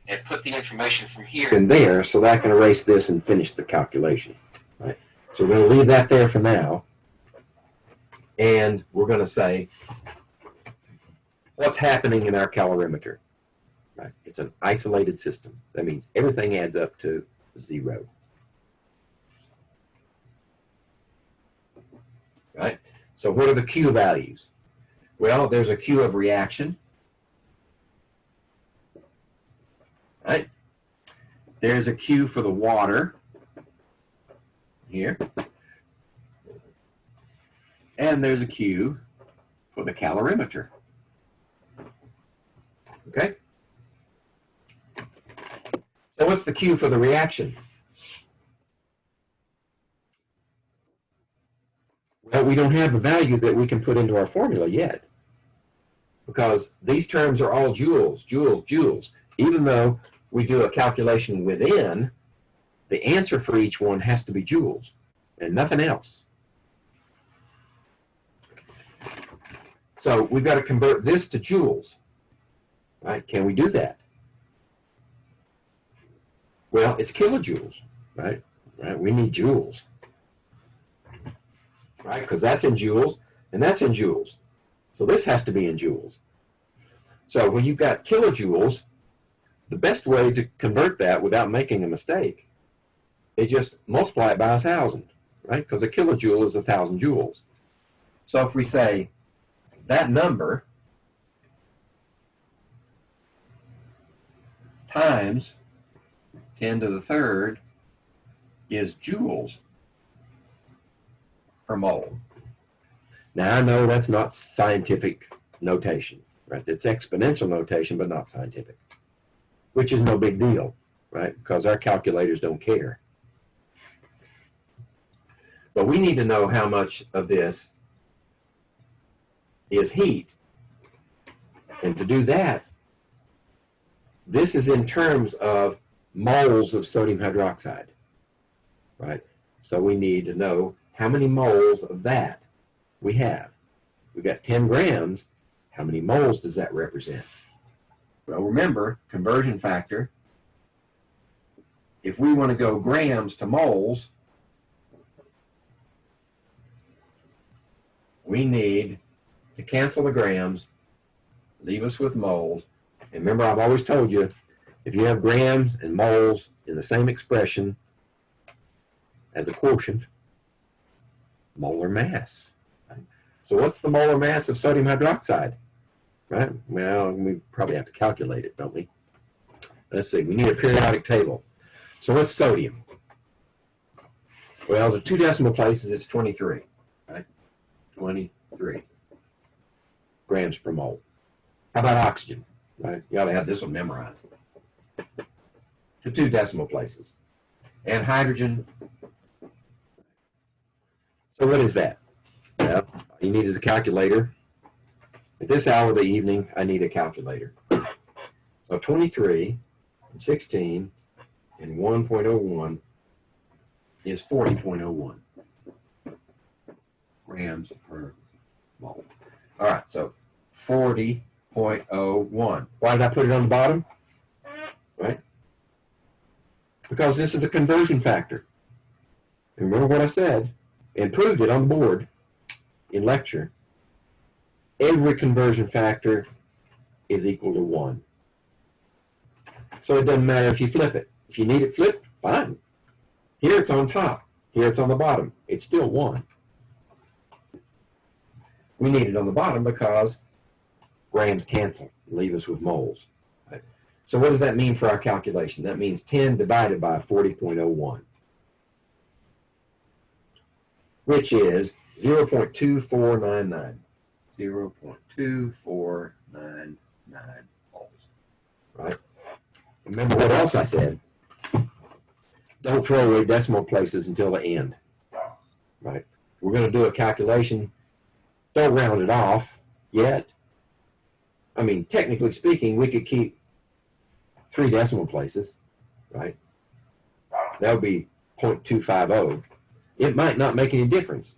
and put the information from here and there so that I can erase this and finish the calculation. Right? So we're going to leave that there for now. And we're going to say what's happening in our calorimeter. Right? It's an isolated system. That means everything adds up to 0. Right? So what are the Q values? Well, there's a Q of reaction. Right? There's a Q for the water here. And there's a Q for the calorimeter. Okay? So what's the Q for the reaction? Well, we don't have a value that we can put into our formula yet, because these terms are all joules, joules, joules. Even though we do a calculation within, the answer for each one has to be joules and nothing else. So we've got to convert this to joules. Right? Can we do that? Well, it's kilojoules, right? Right? We need joules. Right? Because that's in joules and that's in joules. So this has to be in joules. So when you've got kilojoules, the best way to convert that without making a mistake is just multiply it by 1,000, right? Because a kilojoule is 1,000 joules. So if we say that number times 10 to the third is joules per mole. Now I know that's not scientific notation, right? It's exponential notation, but not scientific, which is no big deal, right? Because our calculators don't care. But we need to know how much of this is heat. And to do that, this is in terms of moles of sodium hydroxide, right? So we need to know how many moles of that we have. We've got 10 grams. How many moles does that represent? Well, remember, conversion factor, if we want to go grams to moles, we need to cancel the grams, leave us with moles. And remember, I've always told you, if you have grams and moles in the same expression as a quotient, molar mass. Right? So what's the molar mass of sodium hydroxide? Right? Well, we probably have to calculate it, don't we? Let's see. We need a periodic table. So what's sodium? Well, the 2 decimal places, it's 23. Right? 23 grams per mole. How about oxygen? Right? You ought to have this one memorized. To 2 decimal places. And hydrogen. So what is that? Well, all you need is a calculator. At this hour of the evening, I need a calculator. So So 23 and 16 and 1.01 is 40.01 grams per mole. All right, so 40.01. Why did I put it on the bottom? Right? Because this is a conversion factor. And remember what I said and proved it on the board in lecture. Every conversion factor is equal to 1. So it doesn't matter if you flip it. If you need it flipped, fine. Here it's on top. Here it's on the bottom. It's still 1. We need it on the bottom because grams cancel, leave us with moles. Right? So what does that mean for our calculation? That means 10 divided by 40.01, which is 0.2499. 0.2499 moles. Right? Remember what else I said? Don't throw away decimal places until the end. Right? We're going to do a calculation. Don't round it off yet. I mean, technically speaking, we could keep 3 decimal places, right? That would be 0.250. It might not make any difference,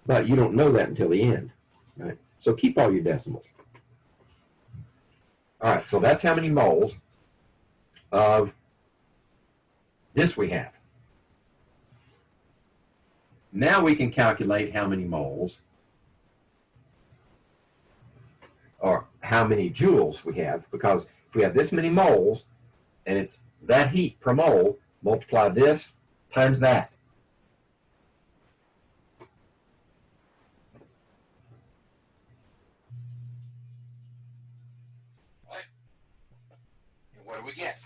but you don't know that until the end, right? So keep all your decimals. All right, so that's how many moles of this we have. Now we can calculate how many moles or how many joules we have, because if we have this many moles and it's that heat per mole, multiply this times that. Right. And what do we get?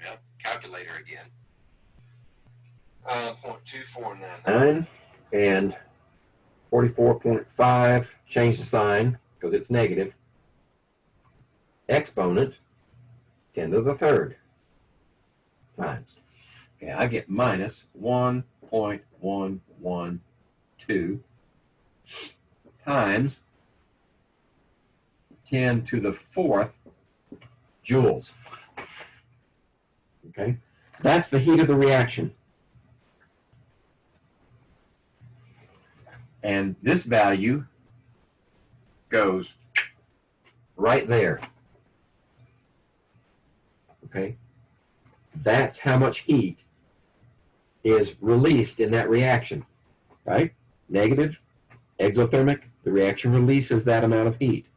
Well, calculator again. 0.2499 and 44.5, change the sign because it's negative. Exponent 10 to the third times. Okay, I get minus 1.112 times 10 to the fourth joules. Okay, that's the heat of the reaction. And this value goes right there. Okay? That's how much heat is released in that reaction, right? Negative, exothermic, the reaction releases that amount of heat.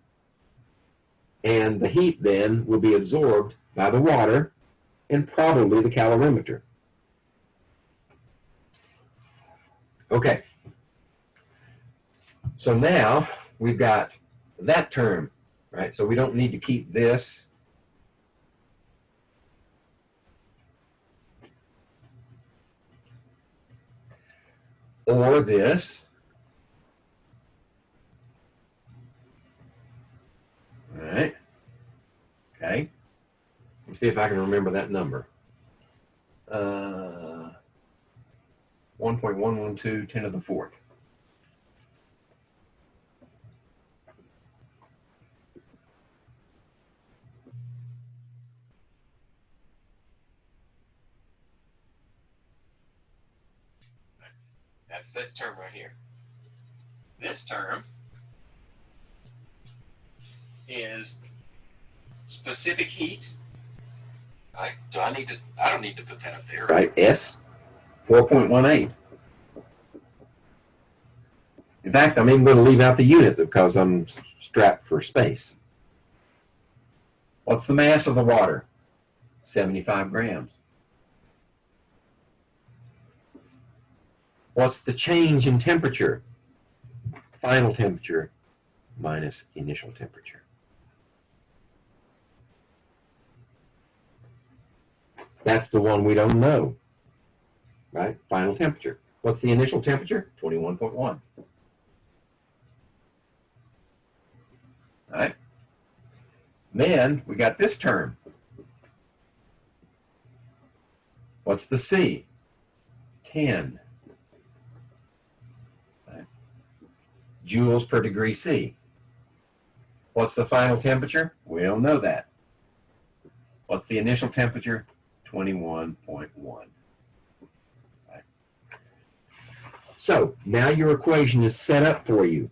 And the heat then will be absorbed by the water and probably the calorimeter. Okay. So now we've got that term, right? So we don't need to keep this. Or this. All right. Okay. Let me see if I can remember that number. 1.112, 10 to the fourth. That's this term right here. This term is specific heat. Right? So I don't need to put that up there, right? S 4.18. In fact, I'm even going to leave out the unit because I'm strapped for space. What's the mass of the water? 75 grams. What's the change in temperature? Final temperature minus initial temperature. That's the one we don't know, right? Final temperature. What's the initial temperature? 21.1. All right. Then we got this term. What's the C? 10. Joules per degree C. What's the final temperature? We don't know that. What's the initial temperature? 21.1. Right. So now your equation is set up for you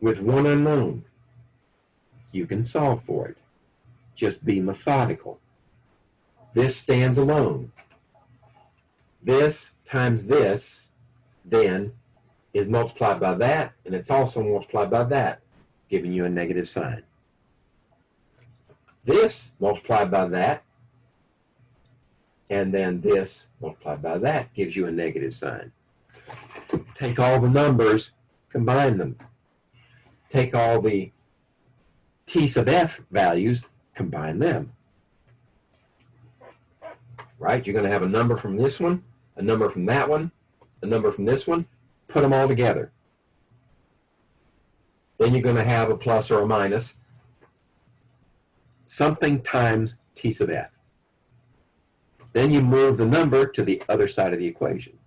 with one unknown. You can solve for it. Just be methodical. This stands alone. This times this then is multiplied by that, and it's also multiplied by that, giving you a negative sign. This multiplied by that, and then this multiplied by that gives you a negative sign. Take all the numbers, combine them. Take all the T sub f values, combine them. Right? You're going to have a number from this one, a number from that one, a number from this one. Put them all together. Then you're going to have a plus or a minus. Something times T sub f. Then you move the number to the other side of the equation.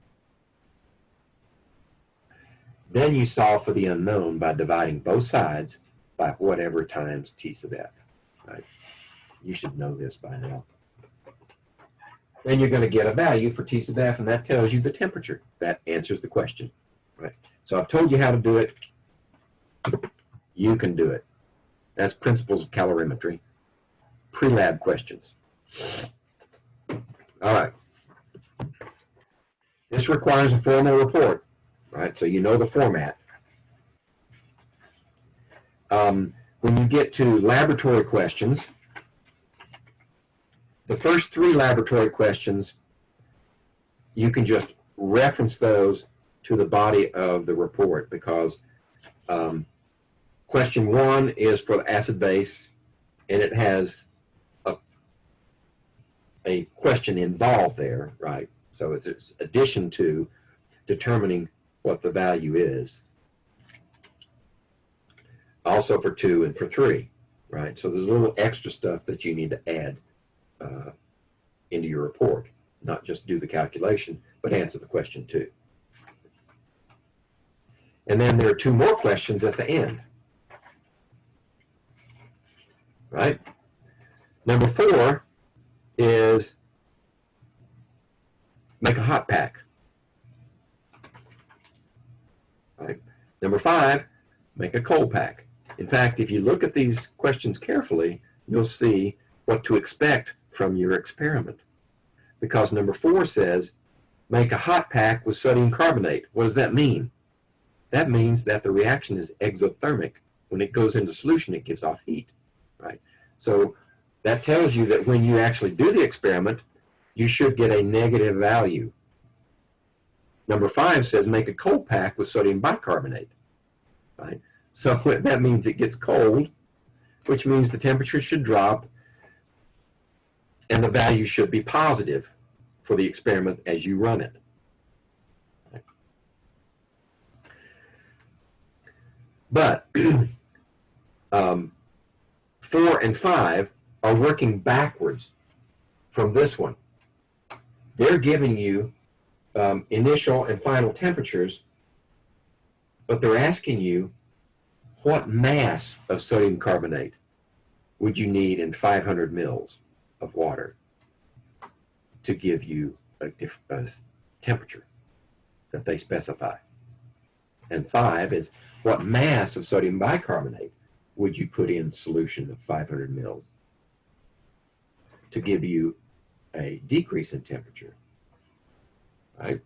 Then you solve for the unknown by dividing both sides by whatever times T sub f. Right? You should know this by now. Then you're going to get a value for T sub f, and that tells you the temperature. That answers the question. Right? So I've told you how to do it. You can do it. That's principles of calorimetry. Pre-lab questions. All right. This requires a formal report. Right? So you know the format. When you get to laboratory questions, the first 3 laboratory questions, you can just reference those to the body of the report, because question 1 is for the acid base, and it has a question involved there, right? So it's addition to determining what the value is. Also for 2 and for 3, right? So there's a little extra stuff that you need to add into your report. Not just do the calculation, but answer the question too. And then there are 2 more questions at the end. Right? Number 4 is make a hot pack. Right? Number 5, make a cold pack. In fact, if you look at these questions carefully, you'll see what to expect from your experiment. Because number 4 says, make a hot pack with sodium carbonate. What does that mean? That means that the reaction is exothermic. When it goes into solution, it gives off heat. Right? So that tells you that when you actually do the experiment, you should get a negative value. Number 5 says, make a cold pack with sodium bicarbonate. Right? So that means it gets cold, which means the temperature should drop, and the value should be positive for the experiment as you run it. Right? But 4 and 5 are working backwards from this one. They're giving you initial and final temperatures, but they're asking you what mass of sodium carbonate would you need in 500 mils of water to give you a temperature that they specify. And 5 is what mass of sodium bicarbonate would you put in solution of 500 mils to give you a decrease in temperature. Right?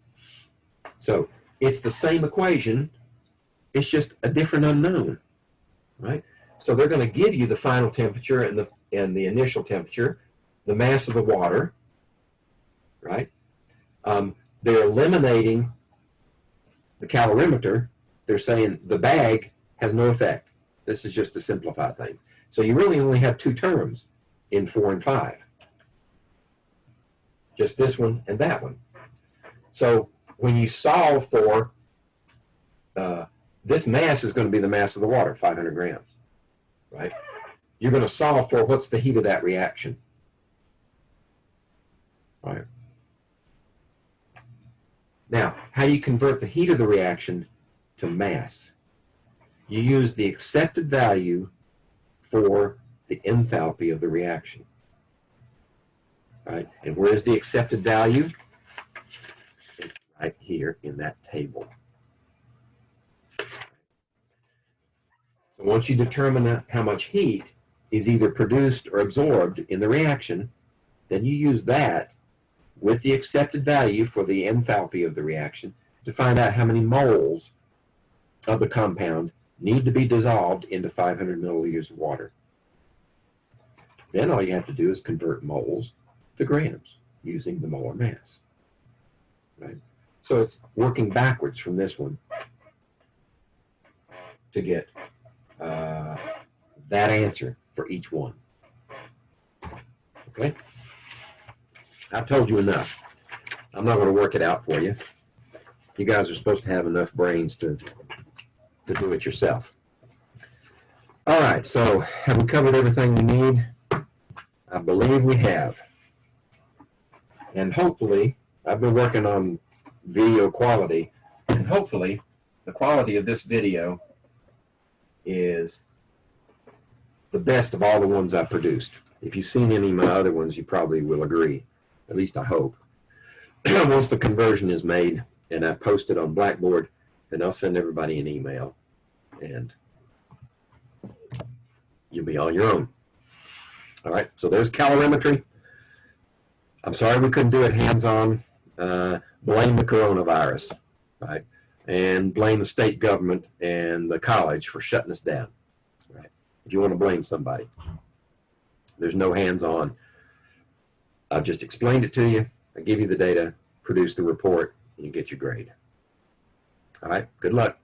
So it's the same equation, it's just a different unknown. Right? So they're going to give you the final temperature and the initial temperature, the mass of the water. Right? They're eliminating the calorimeter. They're saying the bag has no effect. This is just to simplify things. So you really only have 2 terms in 4 and 5. Just this one and that one. So when you solve for this mass is going to be the mass of the water, 500 grams. Right? You're going to solve for what's the heat of that reaction. Right? Now, how do you convert the heat of the reaction to mass? You use the accepted value for the enthalpy of the reaction. Right? And where's the accepted value? It's right here in that table. So once you determine how much heat is either produced or absorbed in the reaction, then you use that with the accepted value for the enthalpy of the reaction to find out how many moles of the compound need to be dissolved into 500 milliliters of water. Then all you have to do is convert moles to grams using the molar mass. Right? So it's working backwards from this one to get that answer for each one. Okay? I've told you enough. I'm not going to work it out for you. You guys are supposed to have enough brains to do it yourself. All right, so have we covered everything we need? I believe we have. And hopefully, I've been working on video quality, and hopefully the quality of this video is the best of all the ones I've produced. If you've seen any of my other ones, you probably will agree. At least I hope. Once the conversion is made and I post it on Blackboard, then I'll send everybody an email and you'll be on your own. All right, so there's calorimetry. I'm sorry we couldn't do it hands-on. Blame the coronavirus, right? And blame the state government and the college for shutting us down, right? If you want to blame somebody. There's no hands-on. I've just explained it to you. I give you the data, produce the report, and you get your grade. All right, good luck.